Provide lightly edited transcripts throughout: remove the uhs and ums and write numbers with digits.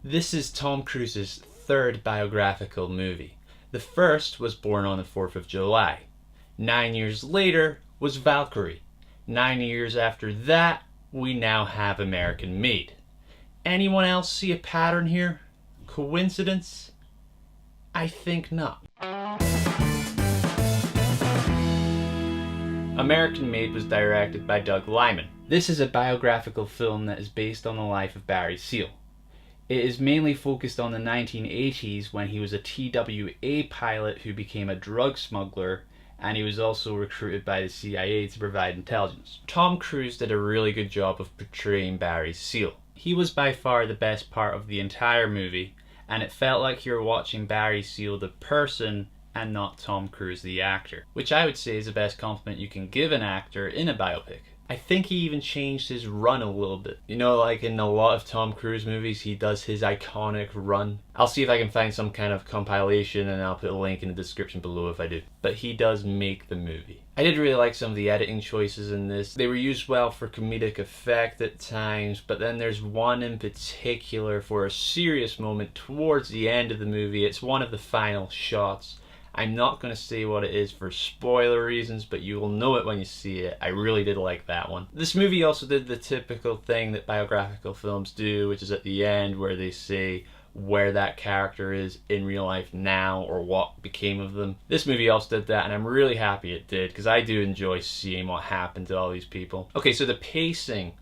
This is Tom Cruise's third biographical movie. The first was Born on the 4th of July. 9 years later was Valkyrie. 9 years after that, we now have American Made. Anyone else see a pattern here? Coincidence? I think not. American Made was directed by Doug Liman. This is a biographical film that is based on the life of Barry Seal. It is mainly focused on the 1980s when he was a TWA pilot who became a drug smuggler, and he was also recruited by the CIA to provide intelligence. Tom Cruise did a really good job of portraying Barry Seal. He was by far the best part of the entire movie, and it felt like you were watching Barry Seal the person and not Tom Cruise the actor, which I would say is the best compliment you can give an actor in a biopic. I think he even changed his run a little bit. You know, like in a lot of Tom Cruise movies, he does his iconic run. I'll see if I can find some kind of compilation and I'll put a link in the description below if I do. But he does make the movie. I did really like some of the editing choices in this. They were used well for comedic effect at times, but then there's one in particular for a serious moment towards the end of the movie. It's one of the final shots. I'm not going to say what it is for spoiler reasons, but you will know it when you see it. I really did like that one. This movie also did the typical thing that biographical films do, which is at the end where they say where that character is in real life now or what became of them. This movie also did that, and I'm really happy it did because I do enjoy seeing what happened to all these people. Okay, so the pacing.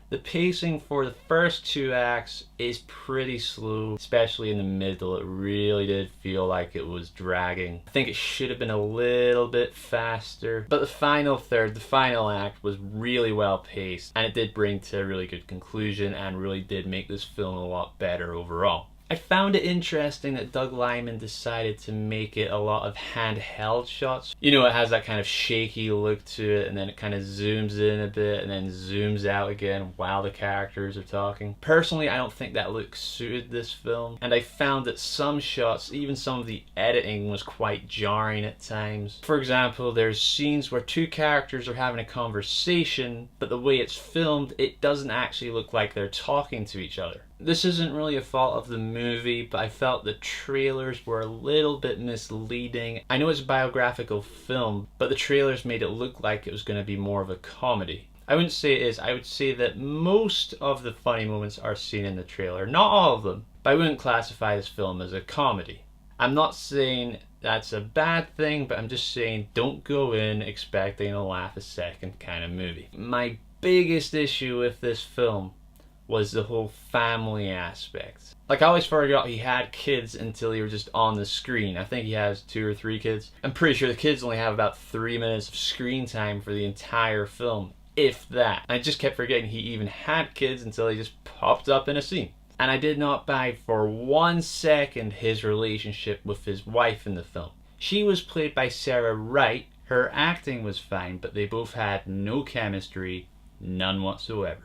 The pacing for the first two acts is pretty slow, especially in the middle. It really did feel like it was dragging. I think it should have been a little bit faster. But the final third, the final act, was really well paced, and it did bring to a really good conclusion and really did make this film a lot better overall. I found it interesting that Doug Liman decided to make it a lot of handheld shots. You know, it has that kind of shaky look to it, and then it kind of zooms in a bit and then zooms out again while the characters are talking. Personally, I don't think that look suited this film, and I found that some shots, even some of the editing, was quite jarring at times. For example, there's scenes where two characters are having a conversation, but the way it's filmed, it doesn't actually look like they're talking to each other. This isn't really a fault of the movie, but I felt the trailers were a little bit misleading. I know it's a biographical film, but the trailers made it look like it was going to be more of a comedy. I wouldn't say it is. I would say that most of the funny moments are seen in the trailer. Not all of them, but I wouldn't classify this film as a comedy. I'm not saying that's a bad thing, but I'm just saying don't go in expecting a laugh a second kind of movie. My biggest issue with this film was the whole family aspect. Like, I always forgot he had kids until he was just on the screen. I think he has 2 or 3 kids. I'm pretty sure the kids only have about 3 minutes of screen time for the entire film, if that. I just kept forgetting he even had kids until he just popped up in a scene. And I did not buy for 1 second his relationship with his wife in the film. She was played by Sarah Wright. Her acting was fine, but they both had no chemistry, none whatsoever.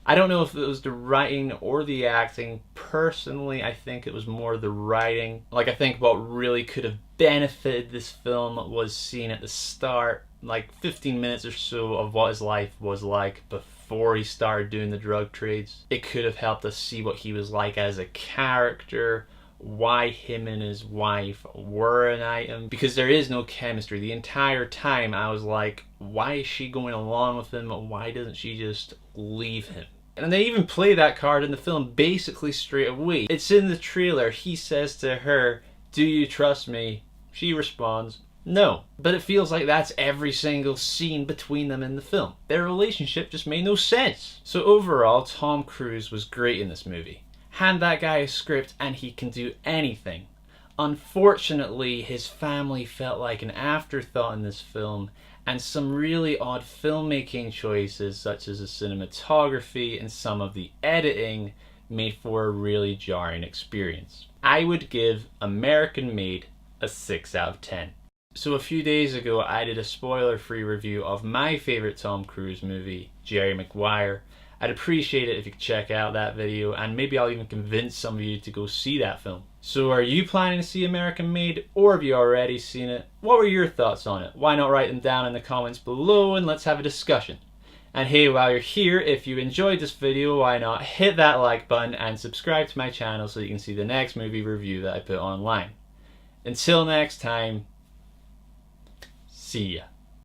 I don't know if it was the writing or the acting. Personally, I think it was more the writing. Like, I think what really could have benefited this film was seen at the start, like 15 minutes or so of what his life was like before he started doing the drug trades. It could have helped us see what he was like as a character, why him and his wife were an item, because there is no chemistry. The entire time I was like, why is she going along with him? Why doesn't she just leave him? And they even play that card in the film basically straight away. It's in the trailer. He says to her, "Do you trust me?" She responds, "No." But it feels like that's every single scene between them in the film. Their relationship just made no sense. So overall, Tom Cruise was great in this movie. Hand that guy a script and he can do anything. Unfortunately, his family felt like an afterthought in this film, and some really odd filmmaking choices such as the cinematography and some of the editing made for a really jarring experience. I would give American Made a 6 out of 10. So a few days ago I did a spoiler-free review of my favorite Tom Cruise movie, Jerry Maguire. I'd appreciate it if you could check out that video, and maybe I'll even convince some of you to go see that film. So are you planning to see American Made, or have you already seen it? What were your thoughts on it? Why not write them down in the comments below and let's have a discussion. And hey, while you're here, if you enjoyed this video, why not hit that like button and subscribe to my channel so you can see the next movie review that I put online. Until next time, see ya.